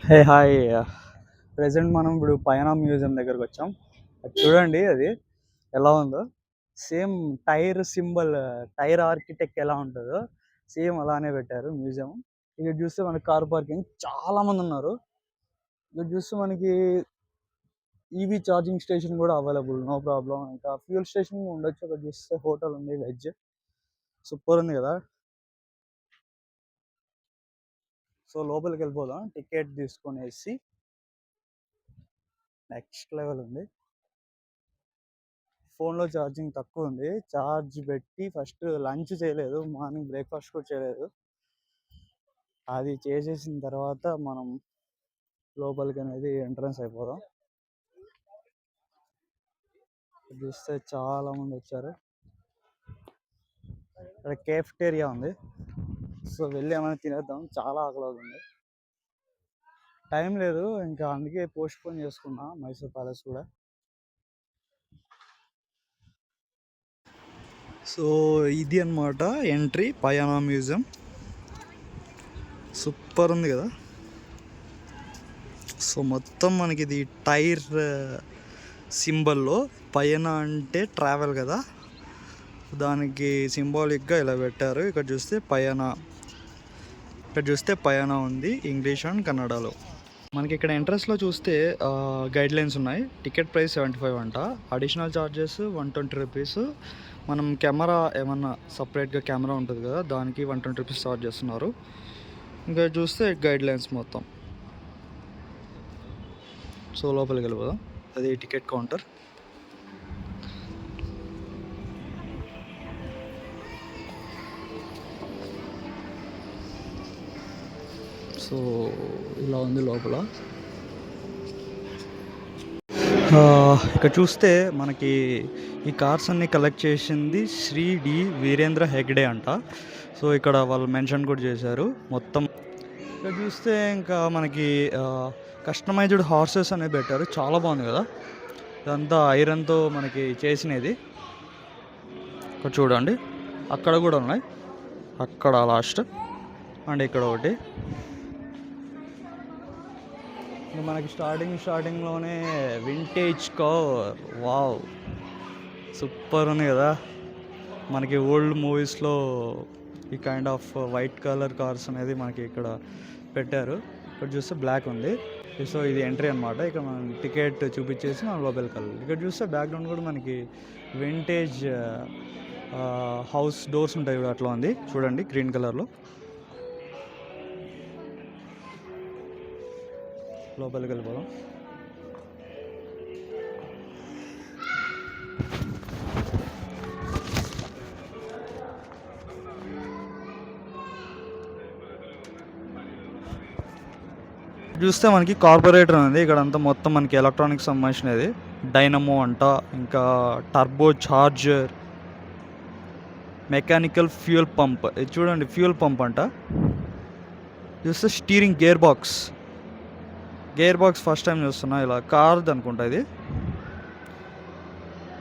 Hey hi. Present మనం ఇప్పుడు పైన మ్యూజియం దగ్గరకు వచ్చాం. అది చూడండి, అది ఎలా ఉందో. Same tier symbol, tier architect ఎలా ఉంటుందో సేమ్ అలానే పెట్టారు మ్యూజియం. ఇక్కడ చూస్తే మనకి కార్ పార్కింగ్ చాలా మంది ఉన్నారు. ఇక్కడ చూస్తే మనకి ఈవీ ఛార్జింగ్ స్టేషన్ కూడా అవైలబుల్, నో ప్రాబ్లం. ఇంకా ఫ్యూల్ స్టేషన్ ఉండొచ్చు. అక్కడ చూస్తే హోటల్ ఉంది, వెజ్. సూపర్ ఉంది కదా. సో లోపలికి వెళ్ళిపోదాం, టికెట్ తీసుకునేసి. నెక్స్ట్ లెవెల్ ఉంది. ఫోన్లో ఛార్జింగ్ తక్కువ ఉంది. ఛార్జ్ పెట్టి ఫస్ట్ లంచ్ చేయలేదు, మార్నింగ్ బ్రేక్ఫాస్ట్ కూడా చేయలేదు. అది చేసేసిన తర్వాత మనం లోపలికి అనేది ఎంట్రన్స్ అయిపోదాం. చూస్తే చాలా మంది వచ్చారు. ఇక్కడ కేఫ్టేరియా ఉంది. సో వెళ్ళి ఏమైనా తినేద్దాం, చాలా ఆకలి అవుతుంది. టైం లేదు ఇంకా, అందుకే పోస్ట్ పోన్ చేసుకున్నా మైసూర్ ప్యాలెస్ కూడా. సో ఇది అన్నమాట ఎంట్రీ పయానా మ్యూజియం. సూపర్ ఉంది కదా. సో మొత్తం మనకి ఇది టైర్ సింబల్లో, పైన అంటే ట్రావెల్ కదా, దానికి సింబాలిక్గా ఇలా పెట్టారు. ఇక్కడ చూస్తే పయానా ఉంది, ఇంగ్లీష్ అండ్ కన్నడలో. మనకి ఇక్కడ ఎంట్రన్స్లో చూస్తే గైడ్ లైన్స్ ఉన్నాయి. టికెట్ ప్రైస్ 75 అంట, అడిషనల్ ఛార్జెస్ 120 రూపీస్. మనం కెమెరా ఏమన్నా సపరేట్గా కెమెరా ఉంటుంది కదా, దానికి 120 రూపీస్ ఛార్జ్ చేస్తున్నారు. ఇంకా చూస్తే గైడ్ లైన్స్ మొత్తం. సో లోపలికి వెళ్ళిపోదాం, అది టికెట్ కౌంటర్. సో ఇలా ఉంది లోపల. ఇక్కడ చూస్తే మనకి ఈ కార్స్ అన్ని కలెక్ట్ చేసింది శ్రీ డి వీరేంద్ర హెగ్డే అంట. సో ఇక్కడ వాళ్ళు మెన్షన్ కూడా చేశారు మొత్తం. ఇక్కడ చూస్తే ఇంకా మనకి కస్టమైజ్డ్ హార్సెస్ అనేవి పెట్టారు, చాలా బాగుంది కదా. ఇదంతా ఐరన్తో మనకి చేసినది. ఇక్కడ చూడండి, అక్కడ కూడా ఉన్నాయి, అక్కడ లాస్ట్ అండ్ ఇక్కడ ఒకటి. మనకి స్టార్టింగ్లోనే వింటేజ్ కార్, వావ్ సూపర్ ఉంది కదా. మనకి ఓల్డ్ మూవీస్లో ఈ kind off white colour cars అనేది మనకి ఇక్కడ పెట్టారు. ఇక్కడ చూస్తే బ్లాక్ ఉంది. సో ఇది ఎంట్రీ అనమాట. ఇక్కడ మనం టికెట్ చూపించేసి మనం లోపలికి వెళ్ళాలి. ఇక్కడ చూస్తే బ్యాక్గ్రౌండ్ కూడా మనకి వింటేజ్ హౌస్ డోర్స్ ఉంటాయి కూడా, అట్లా ఉంది చూడండి, గ్రీన్ కలర్లో. లోపలికి వెళ్ళిపోదాం. చూస్తే మనకి కార్పొరేటర్ ఉంది. ఇక్కడ అంతా మొత్తం మనకి ఎలక్ట్రానిక్స్ సంబంధించినది. డైనమో అంట, ఇంకా turbo charger, mechanical fuel pump. ఇది చూడండి, ఫ్యూయల్ పంప్ అంట. చూస్తే steering gear box first time చూస్తున్నా. ఇలా కార్ది అనుకుంటా ఇది,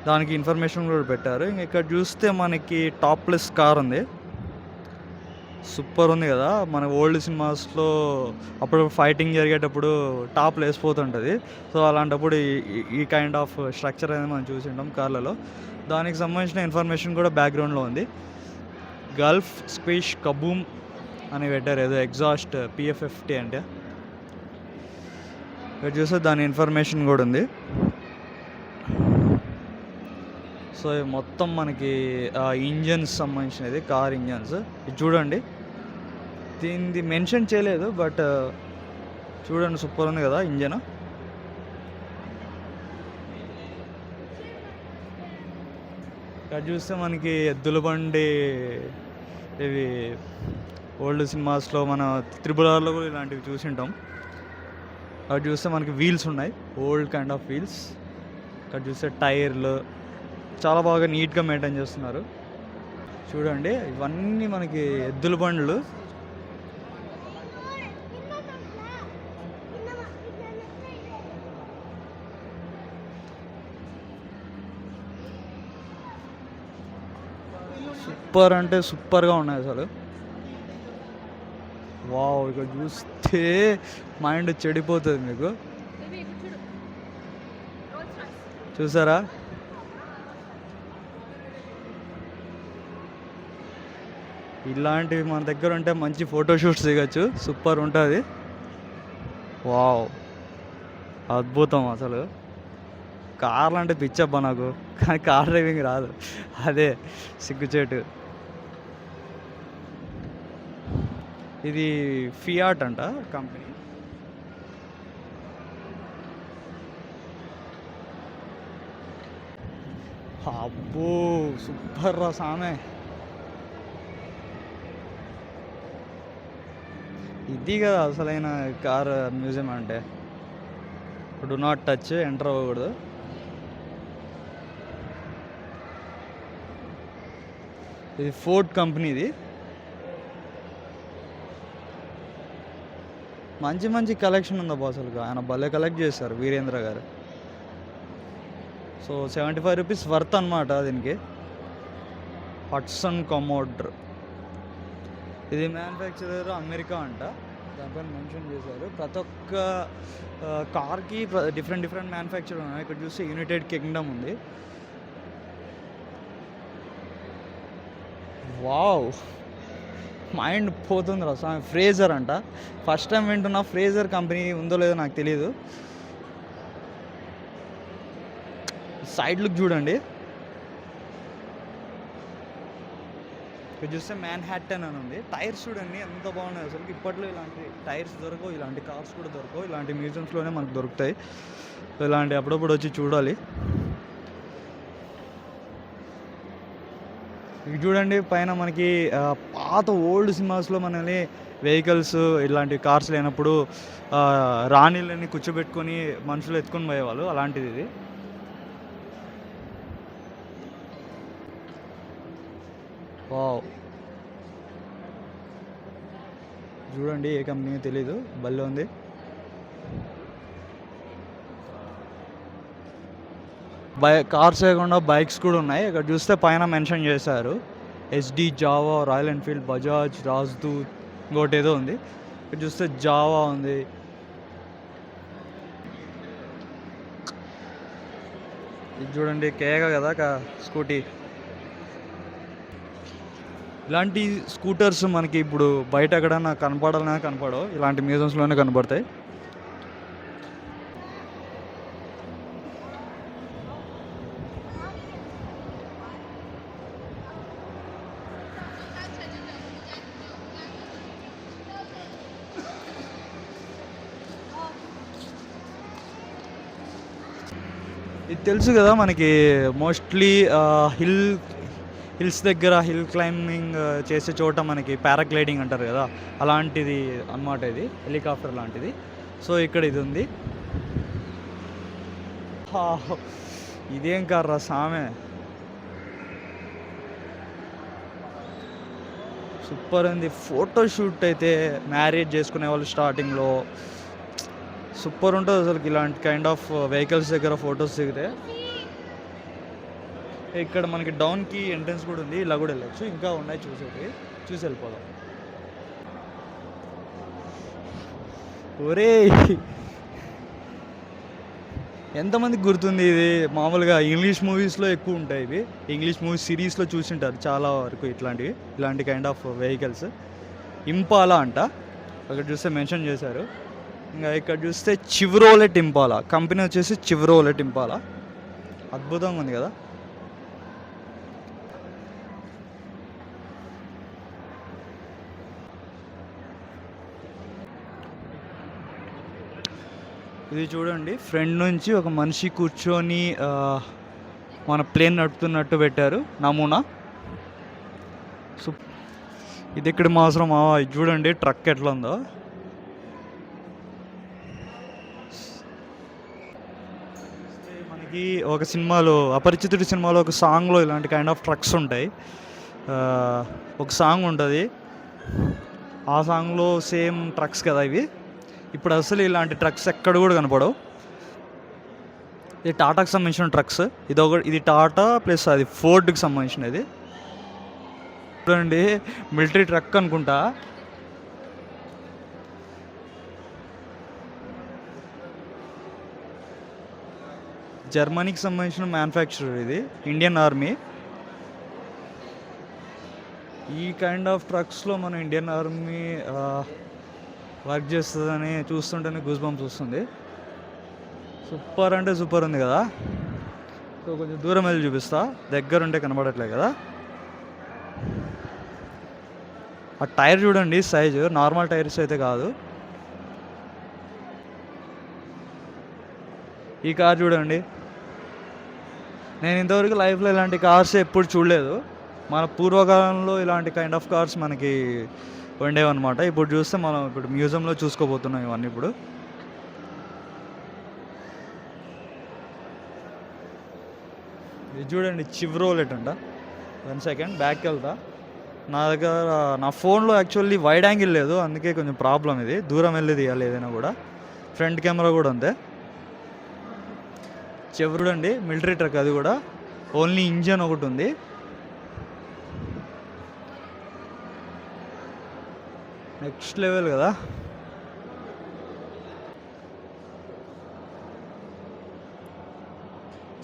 దానికి ఇన్ఫర్మేషన్ కూడా పెట్టారు. ఇక్కడ చూస్తే మనకి టాప్లెస్ కార్ ఉంది, సూపర్ ఉంది కదా. మన ఓల్డ్ సినిమాస్లో అప్పుడు ఫైటింగ్ జరిగేటప్పుడు టాప్లు వేసిపోతుంటుంది. సో అలాంటప్పుడు ఈ కైండ్ ఆఫ్ స్ట్రక్చర్ అనేది మనం చూసి ఉంటాం కార్లలో. దానికి సంబంధించిన ఇన్ఫర్మేషన్ కూడా బ్యాక్గ్రౌండ్లో ఉంది. గల్ఫ్ స్క్విష్ కబూమ్ అని పెట్టారు, ఏదో ఎగ్జాస్ట్ PFFT అంటే. ఇక్కడ చూస్తే దాని ఇన్ఫర్మేషన్ కూడా ఉంది. సో మొత్తం మనకి ఇంజన్స్ సంబంధించినది, కార్ ఇంజన్స్. ఇది చూడండి, దీనిది మెన్షన్ చేయలేదు, బట్ చూడండి సూపర్ ఉంది కదా ఇంజన్. ఇక్కడ చూస్తే మనకి ఎద్దుల బండి, ఇవి ఓల్డ్ సినిమాస్లో మన త్రిబుల్-ఆర్లో కూడా ఇలాంటివి చూసి ఉంటాం. అక్కడ చూస్తే మనకి వీల్స్ ఉన్నాయి, ఓల్డ్ కైండ్ ఆఫ్ వీల్స్. ఇక్కడ చూస్తే టైర్లు చాలా బాగా నీట్గా మెయింటైన్ చేస్తున్నారు. చూడండి, ఇవన్నీ మనకి ఎద్దుల బండ్లు. సూపర్ అంటే సూపర్గా ఉన్నాయి అసలు. వావ్, ఇక్కడ చూస్తే చూస్తే మైండ్ చెడిపోతుంది మీకు. చూసారా? ఇలాంటివి మన దగ్గర ఉంటే మంచి ఫోటోషూట్స్ దిగచ్చు. సూపర్ ఉంటుంది. వావ్, అద్భుతం అసలు. కార్లు అంటే పిచ్చబ్బా నాకు, కానీ కార్ డ్రైవింగ్ రాదు, అదే సిగ్గుచేటు. ఇది ఫియాట్ అంట కంపెనీ. అబ్బో సూపర్ రా సామే. ఇది కదా అసలైన కార్ మ్యూజియం అంటే. డు నాట్ టచ్, ఎంటర్ అవ్వకూడదు. ఇది ఫోర్డ్ కంపెనీది. మంచి మంచి కలెక్షన్ ఉందా బాస్, అసలు ఆయన భలే కలెక్ట్ చేస్తారు వీరేంద్ర గారు. సో 75 రూపీస్ వర్త్ అనమాట దీనికి. హట్సన్ కమోడ్ర్. ఇది మ్యానుఫ్యాక్చరర్ అమెరికా అంట, దానిపైన మెన్షన్ చేశారు. ప్రతి ఒక్క కార్కి డిఫరెంట్ డిఫరెంట్ మ్యానుఫ్యాక్చర్ ఉన్నాయి. ఇక్కడ చూస్తే యునైటెడ్ కింగ్డమ్ ఉంది. వావ్, మైండ్ పోతుంది రా స్వామి. ఫ్రేజర్ అంట, ఫస్ట్ టైం వింటున్నా. ఫ్రేజర్ కంపెనీ ఉందో లేదో నాకు తెలీదు. సైడ్ లుక్ చూడండి. ఇక్కడ చూస్తే మ్యాన్హాటన్ అని ఉంది. టైర్స్ చూడండి ఎంత బాగున్నాయి అసలు. ఇప్పట్లో ఇలాంటి టైర్స్ దొరకవు, ఇలాంటి కార్స్ కూడా దొరకవు. ఇలాంటి మ్యూజియంస్లోనే మనకు దొరుకుతాయి. ఇలాంటి అప్పుడప్పుడు వచ్చి చూడాలి. ఇవి చూడండి పైన మనకి పాత ఓల్డ్ సినిమాస్లో మనల్ని వెహికల్స్ ఇలాంటి కార్స్ లేనప్పుడు రాణిలని కూర్చోబెట్టుకొని మనుషులు ఎత్తుకొని పోయేవాళ్ళు, అలాంటిది ఇది. వావ్, చూడండి ఏ కంపెనీ తెలీదు, భలే ఉంది. కార్స్ కాకుండా బైక్స్ కూడా ఉన్నాయి. ఇక్కడ చూస్తే పైన మెన్షన్ చేశారు SD, Java, royal Enfield, Bajaj, Rajdoot, ఇంకోటి ఏదో ఉంది. ఇక్కడ చూస్తే జావా ఉంది. ఇది చూడండి కేక కదా స్కూటీ. ఇలాంటి స్కూటర్స్ మనకి ఇప్పుడు బయట ఎక్కడన్నా కనపడాలన్నా కనపడవు, ఇలాంటి మ్యూజియంస్లోనే కనపడతాయి. ఇది తెలుసు కదా మనకి, మోస్ట్లీ హిల్స్ దగ్గర హిల్ క్లైంబింగ్ చేసే చోట మనకి పారాగ్లైడింగ్ అంటారు కదా, అలాంటిది అన్నమాట. ఇది హెలికాప్టర్ లాంటిది. సో ఇక్కడ ఇది ఉంది. ఇదేం కార్రా సామే, సూపర్ ఉంది. ఫోటోషూట్ అయితే మ్యారేజ్ చేసుకునే వాళ్ళు స్టార్టింగ్లో సూపర్ ఉంటుంది అసలు. ఇలాంటి కైండ్ ఆఫ్ వెహికల్స్ దగ్గర ఫొటోస్ దిగితే. ఇక్కడ మనకి డౌన్కి ఎంట్రన్స్ కూడా ఉంది, ఇలా కూడా వెళ్ళచ్చు. ఇంకా ఉన్నాయి చూసి వెళ్ళిపోదాం. ఒరే ఎంతమందికి గుర్తుంది ఇది? మామూలుగా ఇంగ్లీష్ మూవీస్లో ఎక్కువ ఉంటాయి ఇవి. ఇంగ్లీష్ మూవీ సిరీస్లో చూసింటారు చాలా వరకు ఇలాంటి కైండ్ ఆఫ్ వెహికల్స్. ఇంపాలా అంట, అక్కడ చూస్తే మెన్షన్ చేశారు. ఇంకా ఇక్కడ చూస్తే చివ్రోలెట్ ఇంపాలా కంపెనీ వచ్చేసి చివ్రోలెట్ ఇంపాలా. అద్భుతంగా ఉంది కదా. ఇది చూడండి, ఫ్రంట్ నుంచి ఒక మనిషి కూర్చొని మన ప్లేన్ నడుపుతున్నట్టు పెట్టారు నమూనా. ఇది ఇక్కడ మాత్రం ఇది చూడండి ట్రక్ ఎట్లా ఉందో. మనకి ఒక సినిమాలో, అపరిచితుడి సినిమాలో ఒక సాంగ్లో ఇలాంటి కైండ్ ఆఫ్ ట్రక్స్ ఉంటాయి. ఒక సాంగ్ ఉంటుంది, ఆ సాంగ్లో సేమ్ ట్రక్స్ కదా ఇవి. ఇప్పుడు అసలు ఇలాంటి ట్రక్స్ ఎక్కడ కూడా కనపడవు. ఇది టాటాకి సంబంధించిన ట్రక్స్. ఇది టాటా ప్లస్ అది ఫోర్డ్కి సంబంధించినది. చూడండి మిలిటరీ ట్రక్ అనుకుంటా. జర్మనీకి సంబంధించిన మ్యానుఫ్యాక్చరర్ ఇది, ఇండియన్ ఆర్మీ. ఈ కైండ్ ఆఫ్ ట్రక్స్లో మన ఇండియన్ ఆర్మీ వర్క్ చేస్తుందని చూస్తుంటేనే గూస్ బంప్స్ వస్తుంది. సూపర్ అంటే సూపర్ ఉంది కదా. సో కొంచెం దూరం వెళ్ళి చూపిస్తా, దగ్గర ఉంటే కనబడట్లేదు కదా. ఆ టైర్ చూడండి సైజు, నార్మల్ టైర్స్ అయితే కాదు. ఈ కార్ చూడండి, నేను ఇంతవరకు లైఫ్లో ఇలాంటి కార్స్ ఎప్పుడు చూడలేదు. మన పూర్వకాలంలో ఇలాంటి కైండ్ ఆఫ్ కార్స్ మనకి ఉండేవన్నమాట. ఇప్పుడు చూస్తే మనం ఇప్పుడు మ్యూజియంలో చూసుకోబోతున్నాం ఇవన్నీ. ఇప్పుడు ఇది చూడండి, చివ్రోలెట్ అంట. 1 సెకండ్ బ్యాక్కి వెళ్తా. నా దగ్గర నా ఫోన్లో యాక్చువల్లీ వైడ్ యాంగిల్ లేదు, అందుకే కొంచెం ప్రాబ్లం. ఇది దూరం వెళ్ళి తీయాలి ఏదైనా కూడా. ఫ్రంట్ కెమెరా కూడా అంతే. చూడండి, మిలిటరీ ట్రక్, అది కూడా ఓన్లీ ఇంజన్ ఒకటి ఉంది. నెక్స్ట్ లెవెల్ కదా.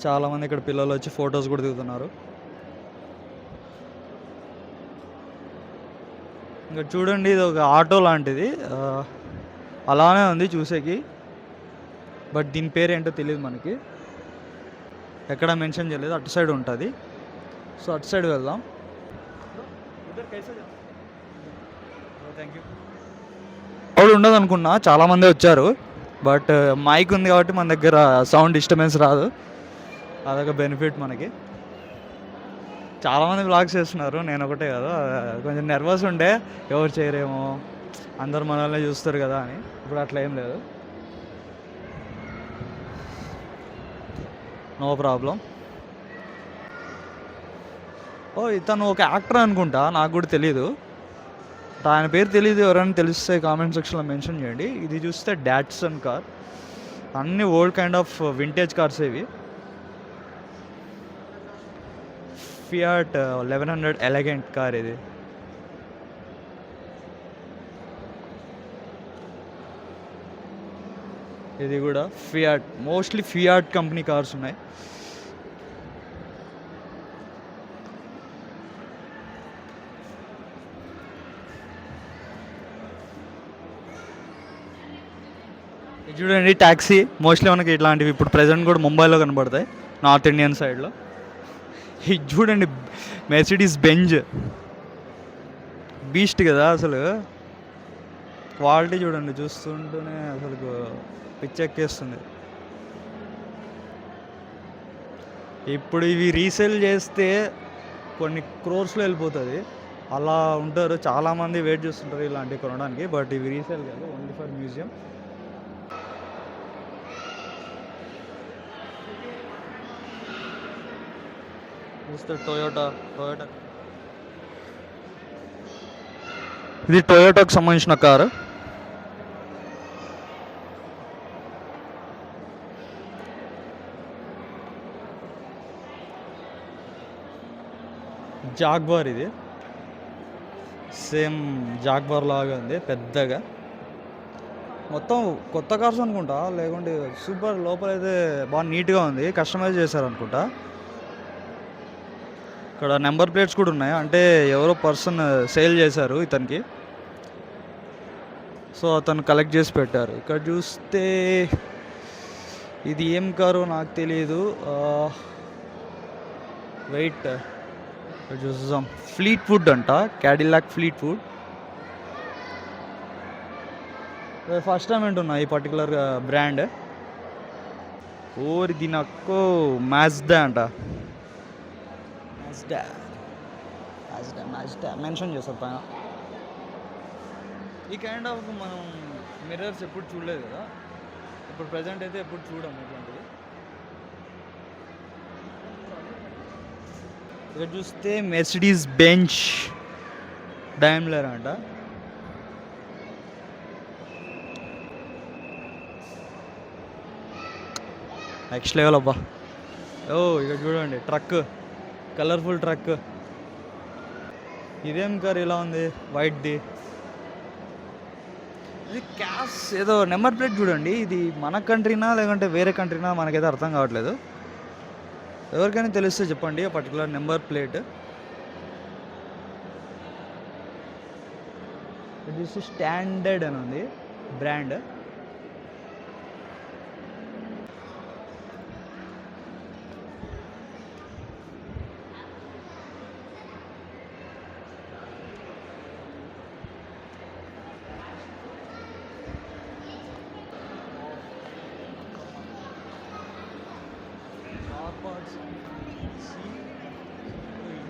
చాలామంది ఇక్కడ పిల్లలు వచ్చి ఫొటోస్ కూడా దిగుతున్నారు. ఇంకా చూడండి, ఇది ఒక ఆటో లాంటిది, అలానే ఉంది చూసేకి. బట్ దీని పేరు ఏంటో తెలియదు మనకి, ఎక్కడ మెన్షన్ చేయలేదు. అటు సైడ్ ఉంటుంది, సో అటు సైడ్ వెళ్దాం. Thank you. క్రౌడ్ ఉండదు అనుకున్నా, చాలామంది వచ్చారు. బట్ మైక్ ఉంది కాబట్టి మన దగ్గర సౌండ్ డిస్టర్బెన్స్ రాదు, అదొక బెనిఫిట్ మనకి. చాలామంది వ్లాగ్స్ చేస్తున్నారు, నేను ఒకటే కదా. కొంచెం నర్వస్ ఉండే, ఎవరు చేయరేమో, అందరు మనల్ని చూస్తారు కదా అని. ఇప్పుడు అట్లా ఏం లేదు, నో ప్రాబ్లం. ఓ, ఇతను ఒక యాక్టర్ అనుకుంటా, నాకు కూడా తెలీదు. ఆయన పేరు తెలియదు, ఎవరైనా తెలిస్తే కామెంట్ సెక్షన్లో మెన్షన్ చేయండి. ఇది చూస్తే డాట్సన్ కార్, అన్ని old kind of vintage cars ఇవి. ఫియాట్ 1100 ఎలగెంట్ కార్ ఇది. ఇది కూడా Fiat, mostly Fiat company cars ఉన్నాయి. చూడండి ట్యాక్సీ, మోస్ట్లీ మనకి ఇట్లాంటివి ఇప్పుడు ప్రజెంట్ కూడా ముంబైలో కనబడతాయి, నార్త్ ఇండియన్ సైడ్లో. ఇది చూడండి, మెర్సిడీస్ బెంజ్, బీస్ట్ కదా అసలు. క్వాలిటీ చూడండి, చూస్తుంటేనే అసలు పిచ్చెక్కేస్తుంది. ఇప్పుడు ఇవి రీసేల్ చేస్తే కొన్ని క్రోర్స్లో వెళ్ళిపోతుంది. అలా ఉంటారు, చాలామంది వెయిట్ చేస్తుంటారు ఇలాంటివి కొనడానికి. బట్ ఇవి రీసేల్ కాదు, ఓన్లీ ఫర్ మ్యూజియం. చూస్తే టొయోటా, ఇది టొయోటాకు సంబంధించిన కారు. జాగ్వార్, ఇది సేమ్ జాగ్వార్ లాగా ఉంది పెద్దగా. మొత్తం కొత్త కార్స్ అనుకుంటా, లేకుంటే సూపర్. లోపలైతే బాగా నీట్గా ఉంది, కస్టమైజ్ చేశారు అనుకుంటా. ఇక్కడ నెంబర్ ప్లేట్స్ కూడా ఉన్నాయి, అంటే ఎవరో పర్సన్ సేల్ చేశారు ఇతనికి, సో అతను కలెక్ట్ చేసి పెట్టారు. ఇక్కడ చూస్తే ఇది ఏం కారో నాకు తెలియదు. వెయిట్, ఇక్కడ చూస్తాం, ఫ్లీట్ వుడ్ అంట, Cadillac Fleetwood. First time వింటున్నా ఈ పర్టికులర్ బ్రాండ్. ఓరి దీని అక్కో మాజ్డా అంట, మాజ్డా మెన్షన్ చేస్తారు పైన. ఈ కైండ్ ఆఫ్ మనం మిర్రర్స్ ఎప్పుడు చూడలేదు కదా, ఇప్పుడు ప్రజెంట్ అయితే ఎప్పుడు చూడము ఇట్లాంటివి. ఇక్కడ చూస్తే మెర్సిడీస్ బెంజ్ డైమ్లర్ అంట. నెక్స్ట్ లెవెల్ అబ్బా. ఓ, ఇక్కడ చూడండి ట్రక్, కలర్ఫుల్ ట్రక్. ఇదేం కార్ ఇలా ఉంది, వైట్ది. ఇది క్యాస్ ఏదో నెంబర్ ప్లేట్ చూడండి, ఇది మన కంట్రీనా లేకుంటే వేరే కంట్రీనా మనకైతే అర్థం కావట్లేదు. ఎవరికైనా తెలిస్తే చెప్పండి ఆ పర్టికులర్ నెంబర్ ప్లేట్. ఇది స్టాండర్డ్ అని ఉంది బ్రాండ్.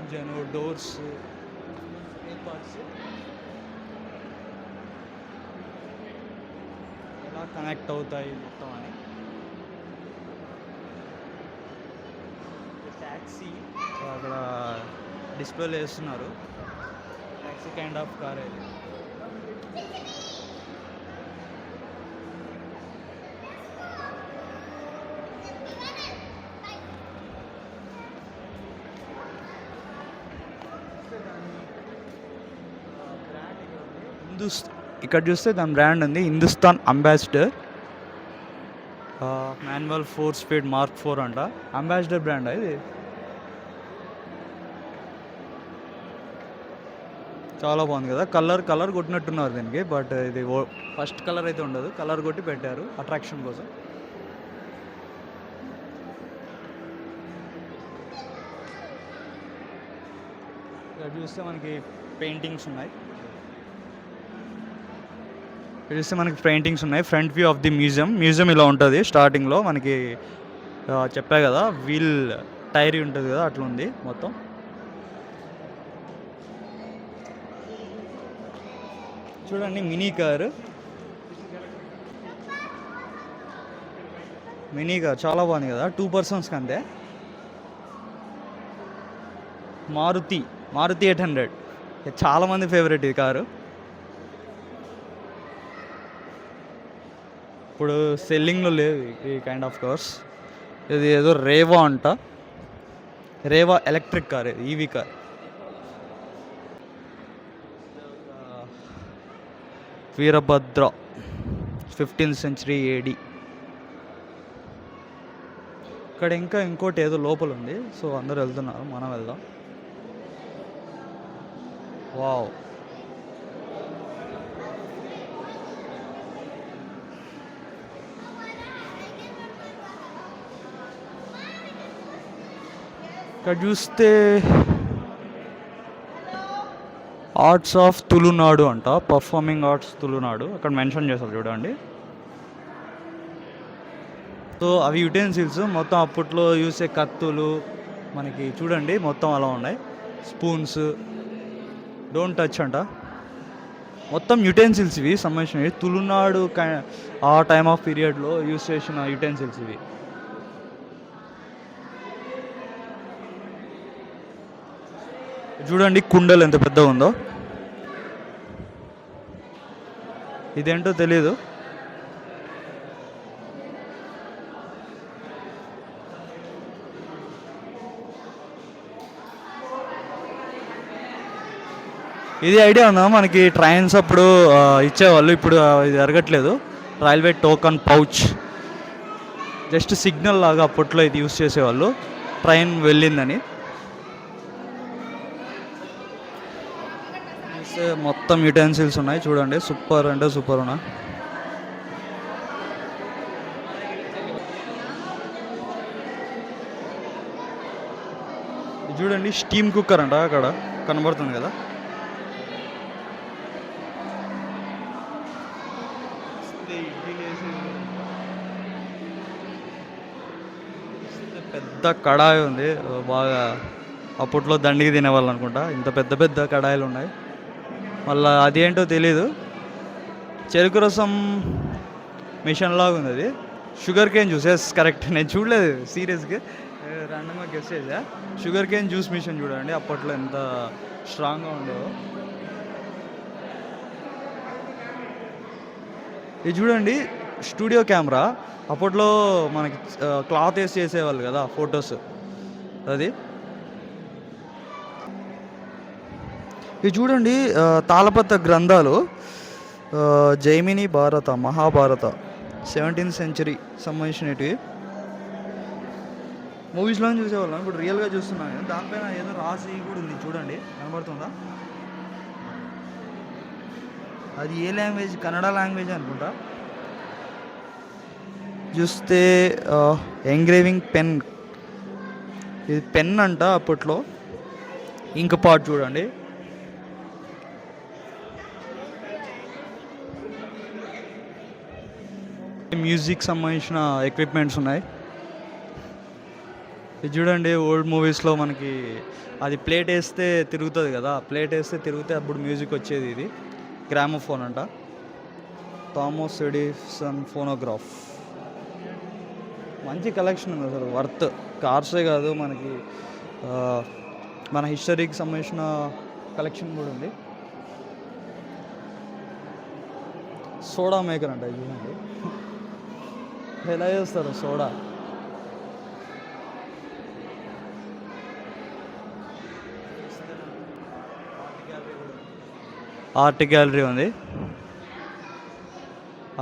ఇంజన్, డోర్స్, పార్ట్స్ ఎలా కనెక్ట్ అవుతాయి మొత్తం అని. ట్యాక్సీ అక్కడ డిస్ప్లేలో వేస్తున్నారు. ట్యాక్సీ కైండ్ ఆఫ్ కార్ ఇది. ఇక్కడ చూస్తే దాని బ్రాండ్ ఉంది Hindustan ambassador. Manual 4 speed Mark 4 అంట. అంబాసిడర్ బ్రాండ్ ఇది. చాలా బాగుంది కదా. కలర్ కొట్టినట్టున్నారు దీనికి, బట్ ఇది ఫస్ట్ కలర్ అయితే ఉండదు, కలర్ కొట్టి పెట్టారు అట్రాక్షన్ కోసం. ఇక్కడ చూస్తే మనకి పెయింటింగ్స్ ఉన్నాయి. చూస్తే మనకి పెయింటింగ్స్ ఉన్నాయి. Front view of the museum ఇలా ఉంటుంది. స్టార్టింగ్లో మనకి చెప్పా కదా వీల్ టైర్ ఉంటుంది కదా, అట్లా ఉంది మొత్తం. చూడండి మినీ కార్ చాలా బాగుంది కదా. 2 పర్సన్స్కి అంతే. మారుతి 800 చాలామంది ఫేవరెట్ ఈ కారు. ఇప్పుడు సెల్లింగ్లో లేదు ఈ కైండ్ ఆఫ్ కార్స్. ఇది ఏదో రేవా అంట, రేవా ఎలక్ట్రిక్ కార్, ఇది EV car. Veerabhadra 15th century AD. ఇక్కడ ఇంకోటి ఏదో లోపల ఉంది. సో అందరూ వెళ్తున్నారు, మనం వెళ్దాం. వావ్, ఇక్కడ చూస్తే ఆర్ట్స్ ఆఫ్ తులునాడు అంట, పర్ఫార్మింగ్ ఆర్ట్స్ తులునాడు అక్కడ మెన్షన్ చేస్తారు చూడండి. సో అవి యుటెన్సిల్స్ మొత్తం అప్పట్లో యూసే కత్తులు మనకి చూడండి మొత్తం అలా ఉన్నాయి. స్పూన్స్, డోంట్ టచ్ అంట. మొత్తం యుటెన్సిల్స్ ఇవి సంబంధించినవి. తులునాడు ఆ టైమ్ ఆఫ్ పీరియడ్లో యూస్ చేసిన యుటెన్సిల్స్ ఇవి. చూడండి కుండలు ఎంత పెద్దగా ఉందో. ఇదేంటో తెలీదు. ఇది ఐడియా ఉందా మనకి? ట్రైన్స్ అప్పుడు ఇచ్చేవాళ్ళు, ఇప్పుడు ఇది జరగట్లేదు. Railway token pouch, just signal లాగా అప్పట్లో ఇది యూస్ చేసేవాళ్ళు ట్రైన్ వెళ్ళిందని. మొత్తం యుటెన్సిల్స్ ఉన్నాయి చూడండి, సూపర్ అంటే సూపర్ ఉన్నాయి. చూడండి స్టీమ్ కుక్కర్ అంట, అక్కడ కనబడుతుంది కదా. పెద్ద కడాయి ఉంది, బాగా అప్పట్లో దండికి తినేవాళ్ళు అనుకుంటా. ఇంత పెద్ద పెద్ద కడాయిలు ఉన్నాయి. మళ్ళీ అదేంటో తెలీదు. చెరుకు రసం మిషన్ లాగా ఉంది అది. Sugar cane juice, yes correct. నేను చూడలేదు సీరియస్గా, ర్యాండమ్గా గెస్ చేసా. షుగర్ కేన్ జ్యూస్ మిషన్ చూడండి అప్పట్లో ఎంత స్ట్రాంగ్గా ఉండేదో. ఇది చూడండి స్టూడియో కెమెరా. అప్పట్లో మనకి క్లాత్ వేసి చేసేవాళ్ళు కదా ఫొటోస్, అది. ఇది చూడండి తాళపత్ర గ్రంథాలు, జైమిని భారత, మహాభారత 17th century సంబంధించినవి. మూవీస్లో చూసేవాళ్ళం, ఇప్పుడు రియల్గా చూస్తున్నాను నేను. దానిపైన ఏదో రాసి కూడా ఉంది చూడండి, కనబడుతుందా? అది ఏ లాంగ్వేజ్? కన్నడ లాంగ్వేజ్ అనుకుంటా. చూస్తే ఎంగ్రేవింగ్ పెన్, ఇది పెన్ అంట అప్పట్లో. ఇంక పాట్ చూడండి. మ్యూజిక్ సంబంధించిన ఎక్విప్మెంట్స్ ఉన్నాయి. ఇది చూడండి, ఓల్డ్ మూవీస్లో మనకి అది ప్లేట్ వేస్తే తిరుగుతుంది కదా, ప్లేట్ వేస్తే తిరిగితే అప్పుడు మ్యూజిక్ వచ్చేది. ఇది గ్రామోఫోన్ అంట. Thomas Edison phonograph. మంచి కలెక్షన్ ఉంది అసలు, వర్త్. కార్సే కాదు, మనకి మన హిస్టరీకి సంబంధించిన కలెక్షన్ కూడా ఉంది. సోడా మేకర్ అంట, ఇది చూడండి ఎలా చేస్తారు సోడా. ఆర్ట్ గ్యాలరీ ఉంది,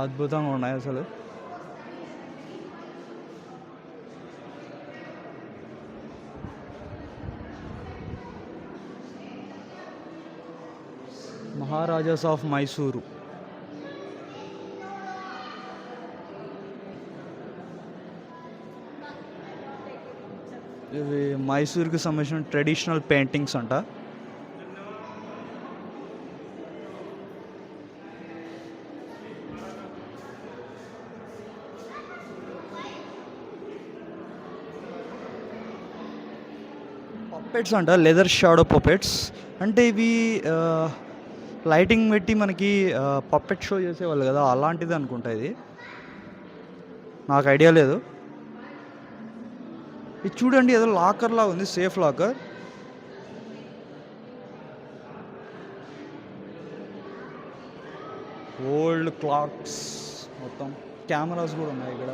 అద్భుతంగా ఉన్నాయి అసలు. మహారాజాస్ ఆఫ్ మైసూరు. ఇవి మైసూర్కి సంబంధించిన ట్రెడిషనల్ పెయింటింగ్స్ అంట. పప్పెట్స్ అంట, లెదర్ షాడో పప్పెట్స్. అంటే ఇవి లైటింగ్ పెట్టి మనకి పప్పెట్ షో చేసేవాళ్ళు కదా, అలాంటిది అనుకుంటా ఇది, నాకు ఐడియా లేదు. ఇది చూడండి, ఏదో లాకర్లా ఉంది, సేఫ్ లాకర్. ఓల్డ్ క్లాక్స్, మొత్తం కెమెరాస్ కూడా ఉన్నాయి ఇక్కడ.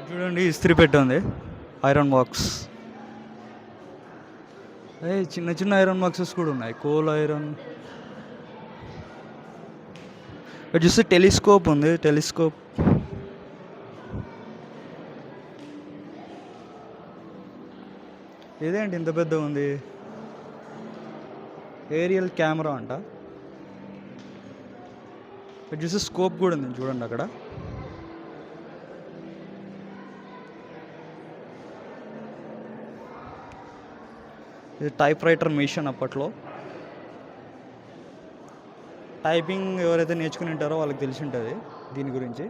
చూడండి, ఇస్త్రీ పెట్టి ఉంది, ఐరన్ బాక్స్. చిన్న చిన్న ఐరన్ బాక్సెస్ కూడా ఉన్నాయి, కోల్ ఐరన్. ఇక్కడ చూస్తే టెలిస్కోప్ ఉంది, టెలిస్కోప్. ఇదేంటి ఇంత పెద్ద ఉంది? ఏరియల్ కెమెరా అంట. ఇక్కడ చూస్తే స్కోప్ కూడా ఉంది చూడండి అక్కడ. ఇది టైప్ రైటర్ మిషన్. అప్పట్లో టైపింగ్ ఎవరైతే నేర్చుకుని ఉంటారో వాళ్ళకి తెలిసి ఉంటుంది దీని గురించి.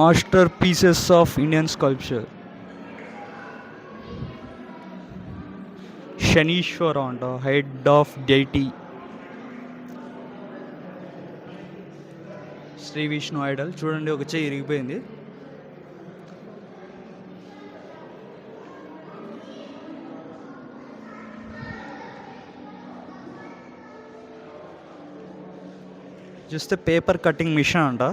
Masterpieces of Indian sculpture. Shanishwara అంట, head of deity. Shri Vishnu idol. చూడండి, ఒక చెయ్యి ఇరిగిపోయింది. చూస్తే పేపర్ కటింగ్ మిషన్ అంట.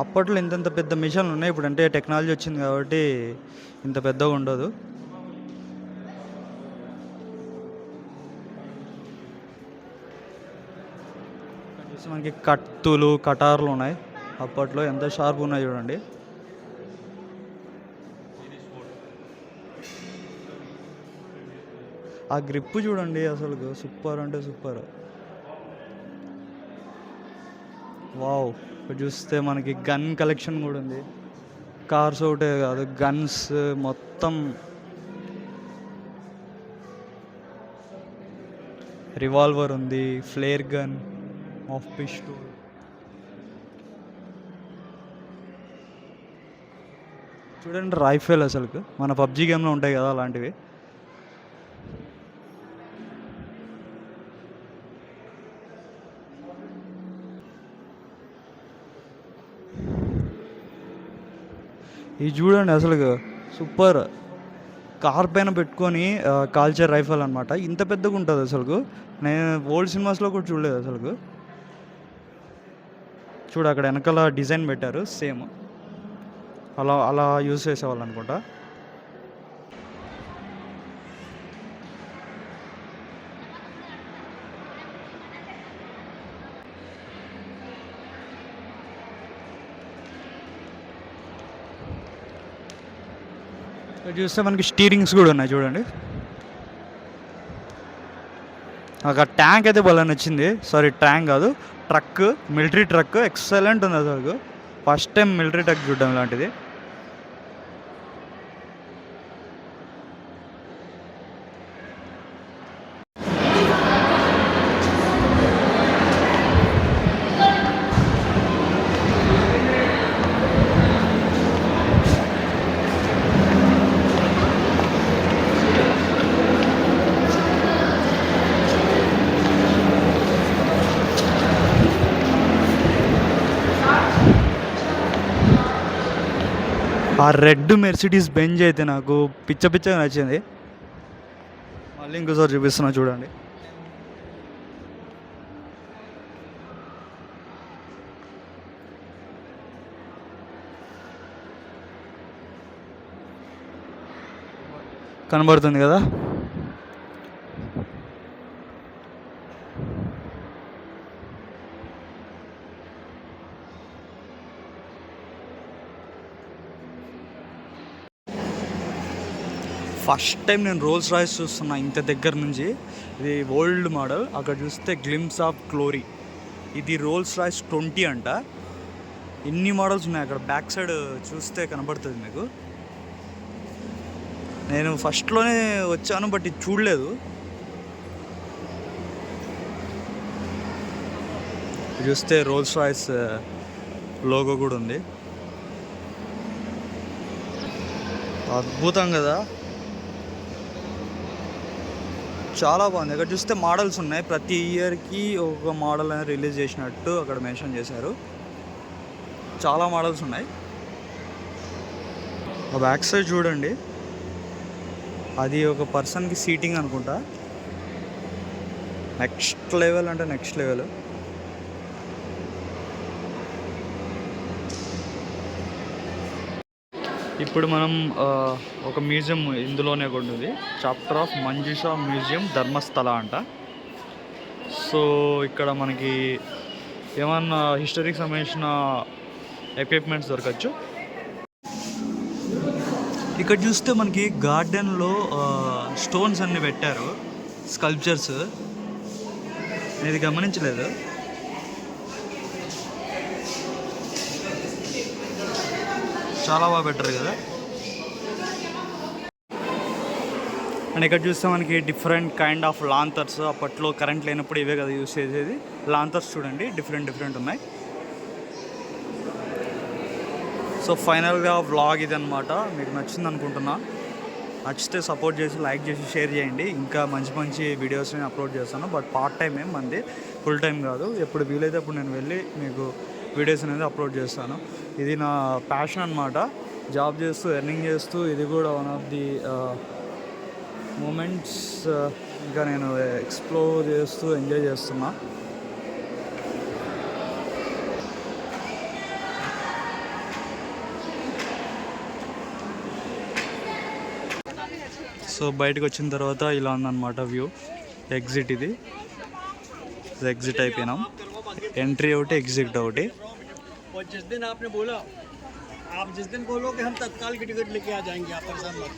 అప్పట్లో ఇంతంత పెద్ద మిషన్లు ఉన్నాయి, ఇప్పుడు అంటే టెక్నాలజీ వచ్చింది కాబట్టి ఇంత పెద్దగా ఉండదు. మనకి కత్తులు, కటార్లు ఉన్నాయి. అప్పట్లో ఎంత షార్ప్ ఉన్నాయి చూడండి. ఆ గ్రిప్ చూడండి, అసలు సూపర్ అంటే సూపర్. వావ్. ఇక్కడ చూస్తే మనకి గన్ కలెక్షన్ కూడా ఉంది. కార్స్ ఒకటే కాదు, గన్స్ మొత్తం. రివాల్వర్ ఉంది, ఫ్లేర్ గన్, ఆఫ్ పిస్టోల్. చూడండి రైఫిల్, అసలు మన పబ్జీ గేమ్లో ఉంటాయి కదా అలాంటివి. ఇది చూడండి అసలు సూపర్. కార్ పైన పెట్టుకొని కాల్చే రైఫల్ అనమాట. ఇంత పెద్దగా ఉంటుంది అసలు. నేను ఓల్డ్ సినిమాస్లో కూడా చూడలేదు అసలు. చూడు అక్కడ వెనకాల డిజైన్ పెట్టారు సేమ్, అలా అలా యూజ్ చేసేవాళ్ళు అనుకుంటా. ఇక్కడ చూస్తే మనకి స్టీరింగ్స్ కూడా ఉన్నాయి చూడండి. నాకు ఆ ట్యాంక్ అయితే భలే నచ్చింది. సారీ ట్యాంక్ కాదు, ట్రక్, మిలిటరీ ట్రక్ ఎక్సలెంట్ ఉంది అసలు. ఫస్ట్ టైం మిలిటరీ ట్రక్ చూడడం లాంటిది. ఆ రెడ్ మెర్సిడీస్ బెంజ్ అయితే నాకు పిచ్చగా నచ్చింది. మళ్ళీ ఇంకోసారి చూపిస్తున్నా చూడండి. కనబడుతుంది కదా. ఫస్ట్ టైం నేను రోల్స్ రాయ్స్ చూస్తున్నా ఇంత దగ్గర నుంచి. ఇది ఓల్డ్ మోడల్. అక్కడ చూస్తే గ్లిమ్స్ ఆఫ్ గ్లోరీ. ఇది రోల్స్ రాయ్స్ 20 అంట. ఎన్ని మోడల్స్ ఉన్నాయి అక్కడ బ్యాక్ సైడ్ చూస్తే కనబడుతుంది మీకు. నేను ఫస్ట్లోనే వచ్చాను బట్ ఇది చూడలేదు. చూస్తే రోల్స్ రాయ్స్ లోగో కూడా ఉంది. అద్భుతం కదా, చాలా బాగుంది. ఇక్కడ చూస్తే మోడల్స్ ఉన్నాయి, ప్రతి ఇయర్కి ఒక మోడల్ అనేది రిలీజ్ చేసినట్టు అక్కడ మెన్షన్ చేశారు. చాలా మోడల్స్ ఉన్నాయి. ఆ బ్యాక్ సైడ్ చూడండి, అది ఒక పర్సన్కి సీటింగ్ అనుకుంటా. నెక్స్ట్ లెవెల్ అంటే నెక్స్ట్ లెవెల్. ఇప్పుడు మనం ఒక మ్యూజియం ఇందులోనే ఉంటుంది, chapter of Manjusha museum Dharmasthala అంట. సో ఇక్కడ మనకి ఏమన్నా హిస్టరీకి సంబంధించిన ఎక్విప్మెంట్స్ దొరకచ్చు. ఇక్కడ చూస్తే మనకి గార్డెన్లో స్టోన్స్ అన్నీ పెట్టారు, స్కల్ప్చర్స్. ఇది గమనించలేదు. చాలా బాగా పెట్టారు కదా. అండ్ ఇక్కడ చూస్తే మనకి డిఫరెంట్ కైండ్ ఆఫ్ లాంతర్స్. అప్పట్లో కరెంట్ లేనప్పుడు ఇవే కదా యూస్ చేసేది. లాంతర్స్ చూడండి, డిఫరెంట్ ఉన్నాయి. సో ఫైనల్గా వ్లాగ్ ఇది అనమాట. మీకు నచ్చింది అనుకుంటున్నా. నచ్చితే సపోర్ట్ చేసి లైక్ చేసి షేర్ చేయండి. ఇంకా మంచి వీడియోస్ నేను అప్లోడ్ చేస్తాను. బట్ పార్ట్ టైం మంది, ఫుల్ టైం కాదు. ఎప్పుడు వీలైతే అప్పుడు నేను వెళ్ళి మీకు వీడియోస్ అనేది అప్లోడ్ చేస్తాను. ఇది నా ప్యాషన్ అనమాట. జాబ్ చేస్తూ ఎర్నింగ్ చేస్తూ ఇది కూడా వన్ ఆఫ్ ది మూమెంట్స్. ఇంకా నేను ఎక్స్ప్లోర్ చేస్తూ ఎంజాయ్ చేస్తున్నా. సో బయటకు వచ్చిన తర్వాత ఇలా ఉందన్నమాట వ్యూ. ఎగ్జిట్ ఇది ఎగ్జిట్ అయిపోయినాం. ఎంట్రీ ఒకటి, ఎగ్జిట్ ఒకటి. जिस दिन आपने बोला, आप जिस दिन बोलोगे हम तत्काल की टिकट लेके आ जाएंगे, आप परेशान मत।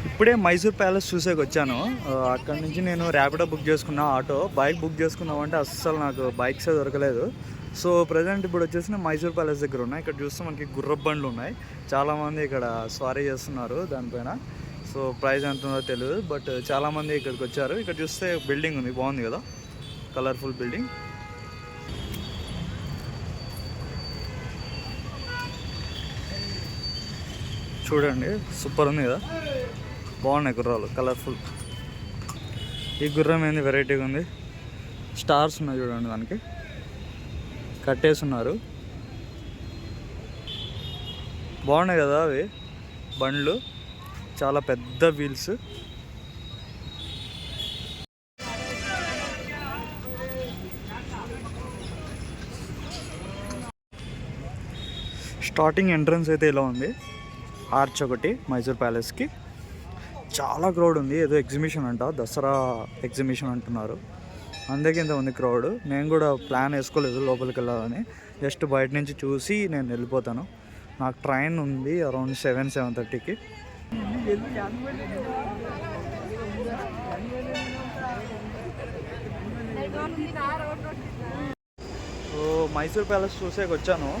ఇప్పుడే మైసూర్ ప్యాలెస్ చూసేకి వచ్చాను. అక్కడి నుంచి నేను ర్యాపిడో బుక్ చేసుకున్నా, ఆటో. బైక్ బుక్ చేసుకున్నామంటే అస్సలు నాకు బైక్సే దొరకలేదు. సో ప్రజెంట్ ఇప్పుడు వచ్చేసి మైసూర్ ప్యాలెస్ దగ్గర ఉన్నాయి. ఇక్కడ చూస్తే మనకి గుర్రపు బండ్లు ఉన్నాయి. చాలామంది ఇక్కడ స్వారీ చేస్తున్నారు దానిపైన. సో ప్రైస్ ఎంత ఉందో తెలియదు, బట్ చాలామంది ఇక్కడికి వచ్చారు. ఇక్కడ చూస్తే బిల్డింగ్ ఉంది, బాగుంది కదా, కలర్ఫుల్ బిల్డింగ్. చూడండి, సూపర్ ఉంది కదా, బాగున్నాయి గుర్రాలు, కలర్ఫుల్. ఈ గుర్రం ఏంది వెరైటీగా ఉంది. స్టార్స్ ఉన్నాయి చూడండి, దానికి కట్టేస్తున్నారు. బాగున్నాయి కదా అవి బండ్లు, చాలా పెద్ద వీల్స్. స్టార్టింగ్ ఎంట్రన్స్ అయితే ఇలా ఉంది, ఆర్చ్ ఒకటి మైసూర్ ప్యాలెస్కి. చాలా క్రౌడ్ ఉంది, ఏదో ఎగ్జిబిషన్ అంట, దసరా ఎగ్జిబిషన్ అంటున్నారు, అందుకే ఇంత ఉంది క్రౌడ్. నేను కూడా ప్లాన్ వేసుకోలేదు లోపలికి వెళ్ళాలని, జస్ట్ బయట నుంచి చూసి నేను వెళ్ళిపోతాను. నాకు ట్రైన్ ఉంది అరౌండ్ 7-7:30కి. సో మైసూర్ ప్యాలెస్ చూసేకి వచ్చాను,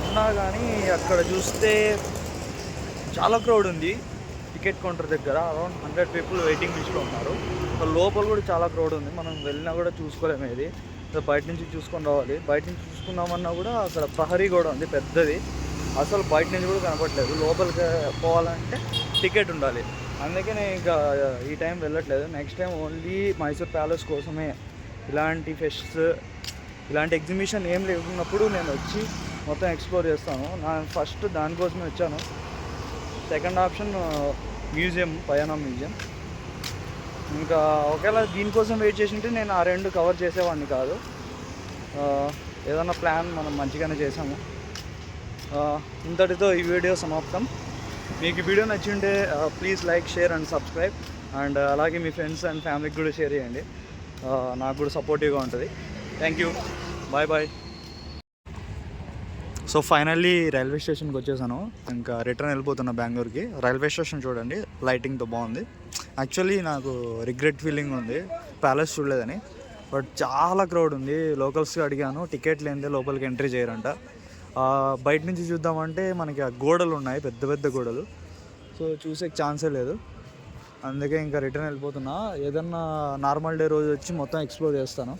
ఉన్నా కానీ అక్కడ చూస్తే చాలా క్రౌడ్ ఉంది. టికెట్ కౌంటర్ దగ్గర అరౌండ్ 100 పీపుల్ వెయిటింగ్ లిస్ట్లో ఉన్నారు. లోపల కూడా చాలా క్రౌడ్ ఉంది, మనం వెళ్ళినా కూడా చూసుకోలేము. ఇది బయట నుంచి చూసుకొని రావాలి. బయట నుంచి చూసుకుందామన్నా కూడా అక్కడ ప్రహరీ కూడా ఉంది పెద్దది, అసలు బయట నుంచి కూడా కనపట్లేదు. లోపలికి పోవాలంటే టికెట్ ఉండాలి, అందుకే నేను ఇంకా ఈ టైం వెళ్ళట్లేదు. Next time only Mysore palace కోసమే, ఇలాంటి ఫెస్ట్స్ ఇలాంటి ఎగ్జిబిషన్ ఏం లేకున్నప్పుడు నేను వచ్చి మొత్తం ఎక్స్ప్లోర్ చేస్తాను. నేను ఫస్ట్ దానికోసమే వచ్చాను. సెకండ్ ఆప్షన్ మ్యూజియం, పయానా మ్యూజియం. ఇంకా ఒకవేళ దీనికోసం వెయిట్ చేసి ఉంటే నేను ఆ రెండు కవర్ చేసేవాడిని కాదు. ఏదన్నా ప్లాన్ మనం మంచిగానే చేసాము. ఇంతటితో ఈ వీడియో సమాప్తం. మీకు ఈ వీడియో నచ్చి ఉంటే please like, share and subscribe. And అలాగే మీ ఫ్రెండ్స్ అండ్ ఫ్యామిలీకి కూడా షేర్ చేయండి, నాకు కూడా సపోర్టివ్గా ఉంటుంది. Thank you, bye bye. So finally railway స్టేషన్కి వచ్చేసాను, ఇంకా రిటర్న్ వెళ్ళిపోతున్నా బెంగళూరుకి. రైల్వే స్టేషన్ చూడండి, లైటింగ్తో బాగుంది. యాక్చువల్లీ నాకు రిగ్రెట్ ఫీలింగ్ ఉంది ప్యాలెస్ చూడలేదని, బట్ చాలా క్రౌడ్ ఉంది. లోకల్స్కి అడిగాను, టికెట్ లేనిదే లోపలికి ఎంట్రీ చేయరంట. బయట నుంచి చూద్దామంటే మనకి ఆ గోడలు ఉన్నాయి, పెద్ద పెద్ద గోడలు, సో చూసే ఛాన్సే లేదు. అందుకే ఇంకా రిటర్న్ వెళ్ళిపోతున్నా. ఏదన్నా నార్మల్ డే రోజు వచ్చి మొత్తం ఎక్స్ప్లోర్ చేస్తాను.